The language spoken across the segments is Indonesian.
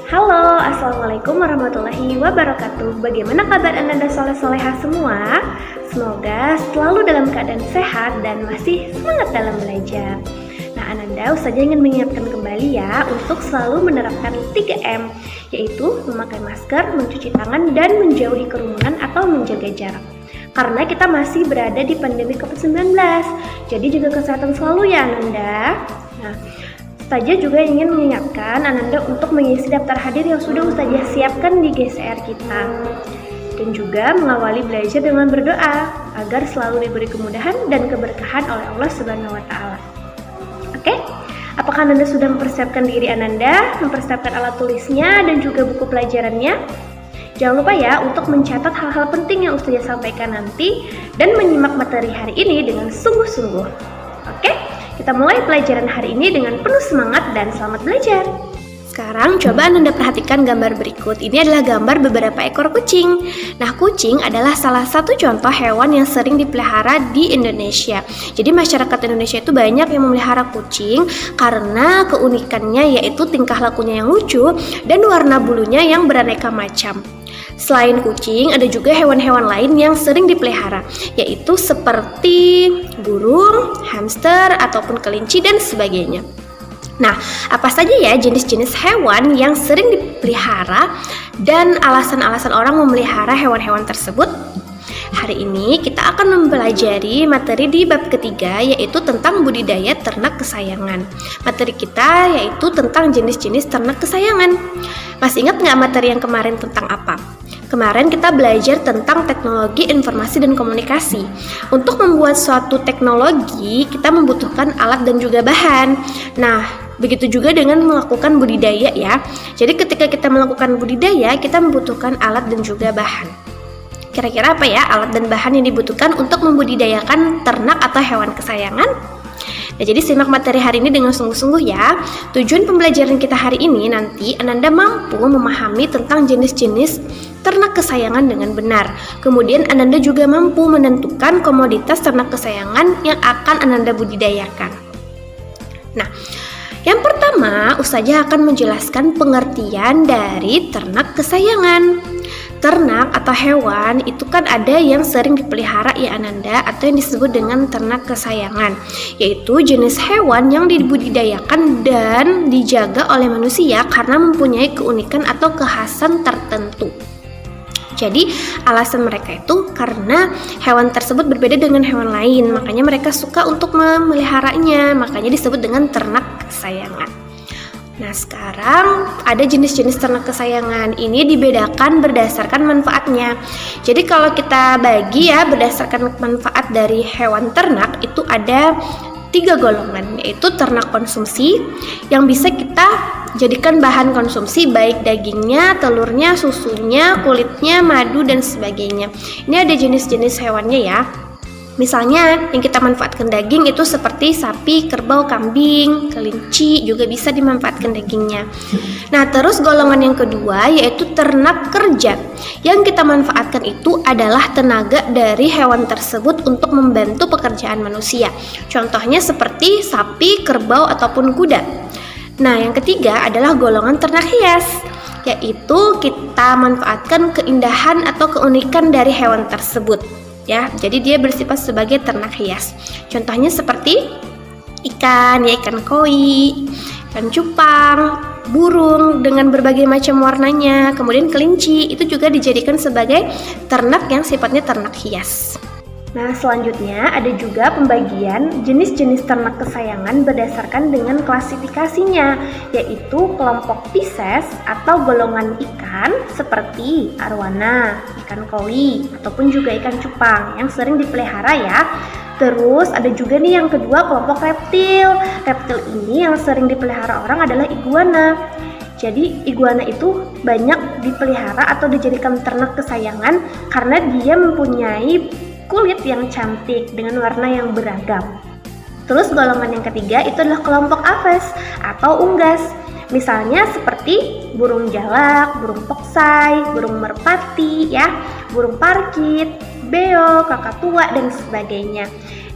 Halo, Assalamualaikum warahmatullahi wabarakatuh. Bagaimana kabar Anda soleh-soleha semua? Semoga selalu dalam keadaan sehat dan masih semangat dalam belajar. Nah, Ananda Ustazah ingin mengingatkan kembali ya untuk selalu menerapkan 3M, yaitu memakai masker, mencuci tangan, dan menjauhi kerumunan atau menjaga jarak. Karena kita masih berada di pandemi COVID-19, jadi jaga kesehatan selalu ya Ananda. Nah, Ustazah juga ingin mengingatkan Ananda untuk mengisi daftar hadir yang sudah Ustazah siapkan di GCR kita. Dan juga mengawali belajar dengan berdoa agar selalu diberi kemudahan dan keberkahan oleh Allah Subhanahu wa Ta'ala. Oke, apakah Ananda sudah mempersiapkan diri Ananda, mempersiapkan alat tulisnya dan juga buku pelajarannya? Jangan lupa ya untuk mencatat hal-hal penting yang Ustazah sampaikan nanti dan menyimak materi hari ini dengan sungguh-sungguh. Oke, kita mulai pelajaran hari ini dengan penuh semangat dan selamat belajar. Sekarang coba Anda perhatikan gambar berikut. Ini adalah gambar beberapa ekor kucing. Nah, kucing adalah salah satu contoh hewan yang sering dipelihara di Indonesia. Jadi masyarakat Indonesia itu banyak yang memelihara kucing karena keunikannya yaitu tingkah lakunya yang lucu dan warna bulunya yang beraneka macam. Selain kucing, ada juga hewan-hewan lain yang sering dipelihara, yaitu seperti burung, hamster, ataupun kelinci, dan sebagainya. Nah, apa saja ya jenis-jenis hewan yang sering dipelihara dan alasan-alasan orang memelihara hewan-hewan tersebut? Hari ini kita akan mempelajari materi di bab ketiga, yaitu tentang budidaya ternak kesayangan. Materi kita yaitu tentang jenis-jenis ternak kesayangan. Masih ingat nggak materi yang kemarin tentang apa? Kemarin kita belajar tentang teknologi informasi dan komunikasi. Untuk membuat suatu teknologi, kita membutuhkan alat dan juga bahan. Nah, begitu juga dengan melakukan budidaya ya. Jadi ketika kita melakukan budidaya, kita membutuhkan alat dan juga bahan. Kira-kira apa ya alat dan bahan yang dibutuhkan untuk membudidayakan ternak atau hewan kesayangan? Nah, jadi simak materi hari ini dengan sungguh-sungguh ya. Tujuan pembelajaran kita hari ini nanti Ananda mampu memahami tentang jenis-jenis ternak kesayangan dengan benar. Kemudian Ananda juga mampu menentukan komoditas ternak kesayangan yang akan Ananda budidayakan. Nah, yang pertama, Ustazah akan menjelaskan pengertian dari ternak kesayangan. Ternak atau hewan itu kan ada yang sering dipelihara ya Ananda, atau yang disebut dengan ternak kesayangan, yaitu jenis hewan yang dibudidayakan dan dijaga oleh manusia karena mempunyai keunikan atau kekhasan tertentu. Jadi alasan mereka itu karena hewan tersebut berbeda dengan hewan lain, makanya mereka suka untuk memeliharanya, makanya disebut dengan ternak kesayangan. Nah, sekarang ada jenis-jenis ternak kesayangan. Ini dibedakan berdasarkan manfaatnya. Jadi kalau kita bagi ya berdasarkan manfaat dari hewan ternak itu ada 3 golongan, yaitu ternak konsumsi yang bisa kita jadikan bahan konsumsi baik dagingnya, telurnya, susunya, kulitnya, madu, dan sebagainya. Ini ada jenis-jenis hewannya ya. Misalnya yang kita manfaatkan daging itu seperti sapi, kerbau, kambing, kelinci juga bisa dimanfaatkan dagingnya. Nah, terus golongan yang kedua yaitu ternak kerja. Yang kita manfaatkan itu adalah tenaga dari hewan tersebut untuk membantu pekerjaan manusia. Contohnya seperti sapi, kerbau, ataupun kuda. Nah, yang ketiga adalah golongan ternak hias, yaitu kita manfaatkan keindahan atau keunikan dari hewan tersebut. Ya, jadi dia bersifat sebagai ternak hias. Contohnya seperti ikan, ya ikan koi, ikan cupang, burung dengan berbagai macam warnanya. Kemudian kelinci itu juga dijadikan sebagai ternak yang sifatnya ternak hias. Nah, selanjutnya ada juga pembagian jenis-jenis ternak kesayangan berdasarkan dengan klasifikasinya, yaitu kelompok Pisces atau golongan ikan seperti arwana, ikan koi, ataupun juga ikan cupang yang sering dipelihara ya. Terus ada juga nih yang kedua kelompok reptil. Reptil ini yang sering dipelihara orang adalah iguana. Jadi iguana itu banyak dipelihara atau dijadikan ternak kesayangan karena dia mempunyai kulit yang cantik dengan warna yang beragam. Terus golongan yang ketiga itu adalah kelompok aves atau unggas. Misalnya seperti burung jalak, burung poksai, burung merpati ya, burung parkit, beo, kakatua, dan sebagainya.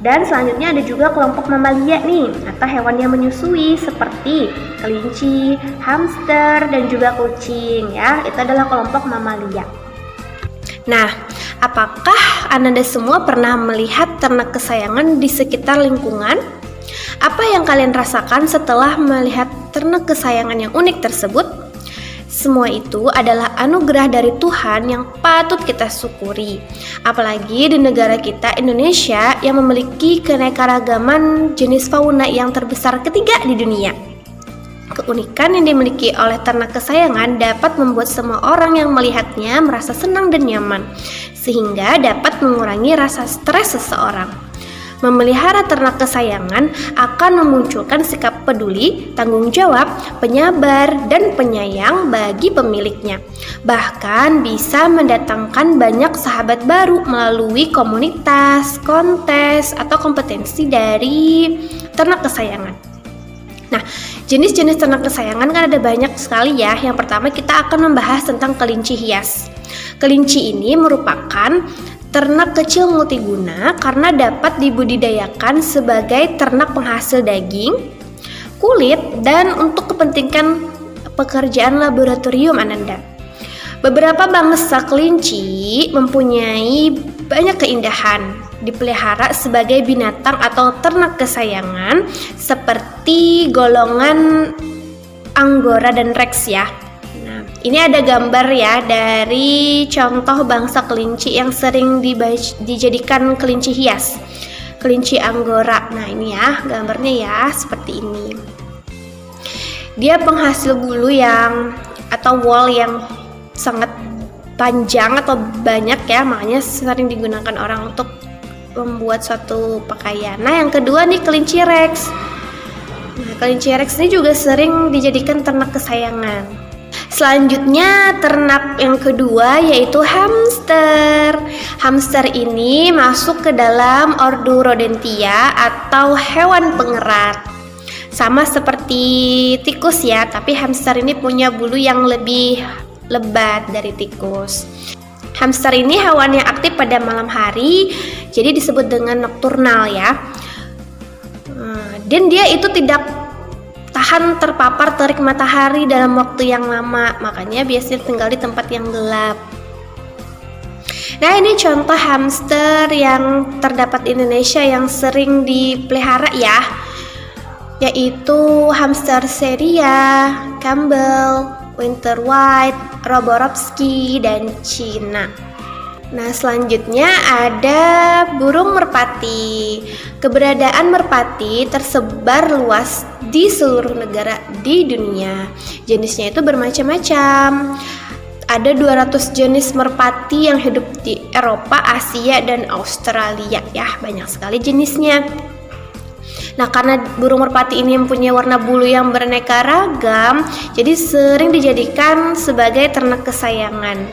Dan selanjutnya ada juga kelompok mamalia nih, atau hewan yang menyusui seperti kelinci, hamster, dan juga kucing ya. Itu adalah kelompok mamalia. Nah, apakah Ananda semua pernah melihat ternak kesayangan di sekitar lingkungan? Apa yang kalian rasakan setelah melihat ternak kesayangan yang unik tersebut? Semua itu adalah anugerah dari Tuhan yang patut kita syukuri. Apalagi di negara kita Indonesia yang memiliki keanekaragaman jenis fauna yang terbesar ketiga di dunia. Keunikan yang dimiliki oleh ternak kesayangan dapat membuat semua orang yang melihatnya merasa senang dan nyaman, sehingga dapat mengurangi rasa stres seseorang. Memelihara ternak kesayangan akan memunculkan sikap peduli, tanggung jawab, penyabar, dan penyayang bagi pemiliknya. Bahkan bisa mendatangkan banyak sahabat baru melalui komunitas, kontes, atau kompetensi dari ternak kesayangan. Nah, jenis-jenis ternak kesayangan kan ada banyak sekali ya. Yang pertama kita akan membahas tentang kelinci hias. Kelinci ini merupakan ternak kecil multiguna karena dapat dibudidayakan sebagai ternak penghasil daging, kulit, dan untuk kepentingan pekerjaan laboratorium Ananda. Beberapa bangsa kelinci mempunyai banyak keindahan, dipelihara sebagai binatang atau ternak kesayangan seperti golongan Angora dan Rex ya. Ini ada gambar ya dari contoh bangsa kelinci yang sering dijadikan kelinci hias, kelinci Angora. Nah ini ya gambarnya ya seperti ini. Dia penghasil bulu atau wool yang sangat panjang atau banyak ya, makanya sering digunakan orang untuk membuat suatu pakaian. Nah yang kedua nih kelinci Rex. Nah kelinci Rex ini juga sering dijadikan ternak kesayangan. Selanjutnya ternak yang kedua yaitu hamster. Hamster ini masuk ke dalam ordo Rodentia atau hewan pengerat. Sama seperti tikus ya, tapi hamster ini punya bulu yang lebih lebat dari tikus. Hamster ini hewan yang aktif pada malam hari, jadi disebut dengan nokturnal ya. Dan dia itu tidak tahan terpapar terik matahari dalam waktu yang lama, makanya biasanya tinggal di tempat yang gelap. Nah ini contoh hamster yang terdapat di Indonesia yang sering dipelihara ya, yaitu hamster Seria, Campbell, Winter White, Roborovski, dan Cina. Nah selanjutnya ada burung merpati. Keberadaan merpati tersebar luas di seluruh negara di dunia. Jenisnya itu bermacam-macam. Ada 200 jenis merpati yang hidup di Eropa, Asia, dan Australia ya, banyak sekali jenisnya. Nah karena burung merpati ini mempunyai warna bulu yang beraneka ragam, jadi sering dijadikan sebagai ternak kesayangan.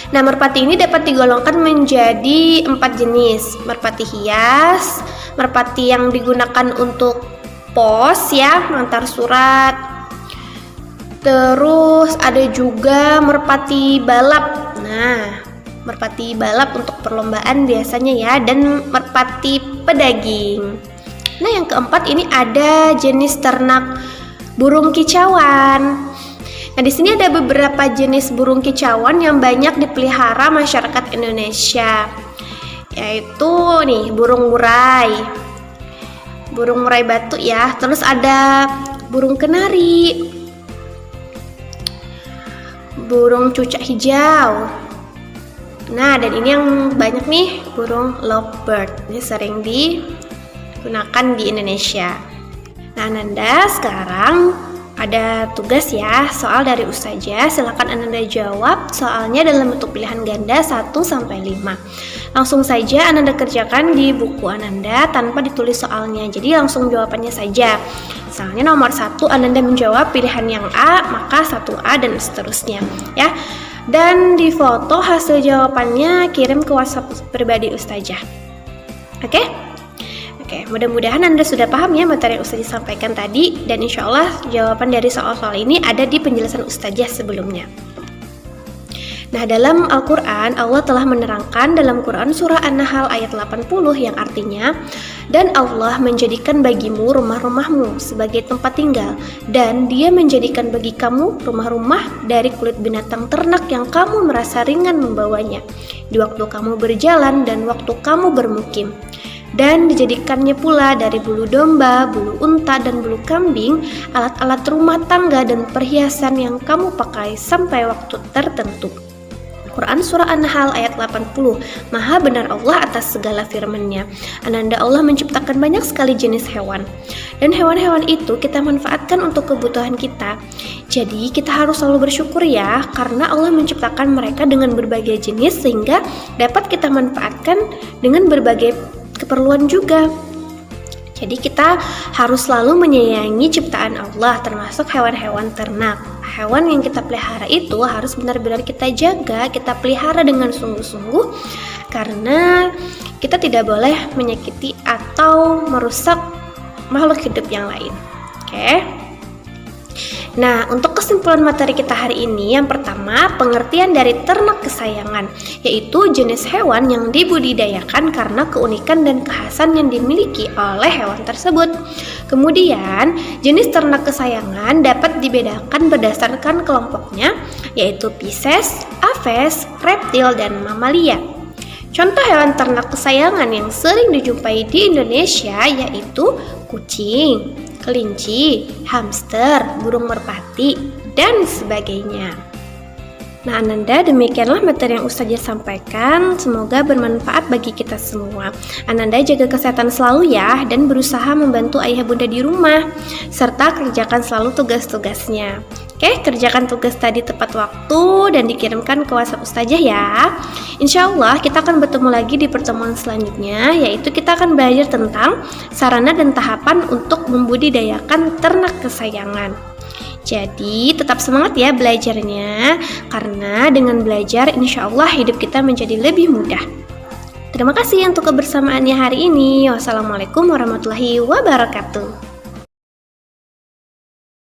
Nah merpati ini dapat digolongkan menjadi 4 jenis. Merpati hias, merpati yang digunakan untuk pos ya, mengantar surat. Terus ada juga merpati balap. Nah merpati balap untuk perlombaan biasanya ya, dan merpati pedaging. Nah yang keempat ini ada jenis ternak burung kicauan. Nah di sini ada beberapa jenis burung kicauan yang banyak dipelihara masyarakat Indonesia, yaitu nih burung murai batu ya. Terus ada burung kenari, burung cucak hijau. Nah dan ini yang banyak nih burung lovebird, ini sering digunakan di Indonesia. Nah Ananda sekarang ada tugas ya, soal dari Ustazah. Silakan Ananda jawab soalnya dalam bentuk pilihan ganda 1-5. Langsung saja Ananda kerjakan di buku Ananda tanpa ditulis soalnya. Jadi langsung jawabannya saja. Misalnya nomor 1 Ananda menjawab pilihan yang A, maka 1A dan seterusnya ya. Dan di foto hasil jawabannya kirim ke WhatsApp pribadi Ustazah. Oke? Oke, mudah-mudahan Anda sudah paham ya materi yang Ustazah sampaikan tadi, dan insya Allah jawaban dari soal-soal ini ada di penjelasan Ustazah sebelumnya. Nah, dalam Al-Quran, Allah telah menerangkan dalam Quran surah An-Nahl ayat 80 yang artinya, dan Allah menjadikan bagimu rumah-rumahmu sebagai tempat tinggal, dan Dia menjadikan bagi kamu rumah-rumah dari kulit binatang ternak yang kamu merasa ringan membawanya, di waktu kamu berjalan dan waktu kamu bermukim. Dan dijadikannya pula dari bulu domba, bulu unta, dan bulu kambing, alat-alat rumah tangga dan perhiasan yang kamu pakai sampai waktu tertentu. Quran Surah An-Nahl ayat 80. Maha benar Allah atas segala firman-Nya. Ananda Allah menciptakan banyak sekali jenis hewan. Dan hewan-hewan itu kita manfaatkan untuk kebutuhan kita. Jadi kita harus selalu bersyukur ya, karena Allah menciptakan mereka dengan berbagai jenis sehingga dapat kita manfaatkan dengan berbagai keperluan juga. Jadi kita harus selalu menyayangi ciptaan Allah, termasuk hewan-hewan ternak. Hewan yang kita pelihara itu harus benar-benar kita jaga, kita pelihara dengan sungguh-sungguh, karena kita tidak boleh menyakiti atau merusak makhluk hidup yang lain. Oke? Nah, untuk kesimpulan materi kita hari ini, yang pertama, pengertian dari ternak kesayangan, yaitu jenis hewan yang dibudidayakan karena keunikan dan kekhasan yang dimiliki oleh hewan tersebut. Kemudian, jenis ternak kesayangan dapat dibedakan berdasarkan kelompoknya, yaitu Pisces, Aves, reptil, dan mamalia. Contoh hewan ternak kesayangan yang sering dijumpai di Indonesia yaitu kucing, kelinci, hamster, burung merpati, dan sebagainya. Nah, Ananda, demikianlah materi yang Ustazah sampaikan. Semoga bermanfaat bagi kita semua. Ananda jaga kesehatan selalu ya, dan berusaha membantu ayah bunda di rumah, serta kerjakan selalu tugas-tugasnya. Oke, kerjakan tugas tadi tepat waktu dan dikirimkan ke WhatsApp Ustazah ya. Insya Allah kita akan bertemu lagi di pertemuan selanjutnya, yaitu kita akan belajar tentang sarana dan tahapan untuk membudidayakan ternak kesayangan. Jadi tetap semangat ya belajarnya, karena dengan belajar insya Allah hidup kita menjadi lebih mudah. Terima kasih untuk kebersamaannya hari ini. Wassalamualaikum warahmatullahi wabarakatuh.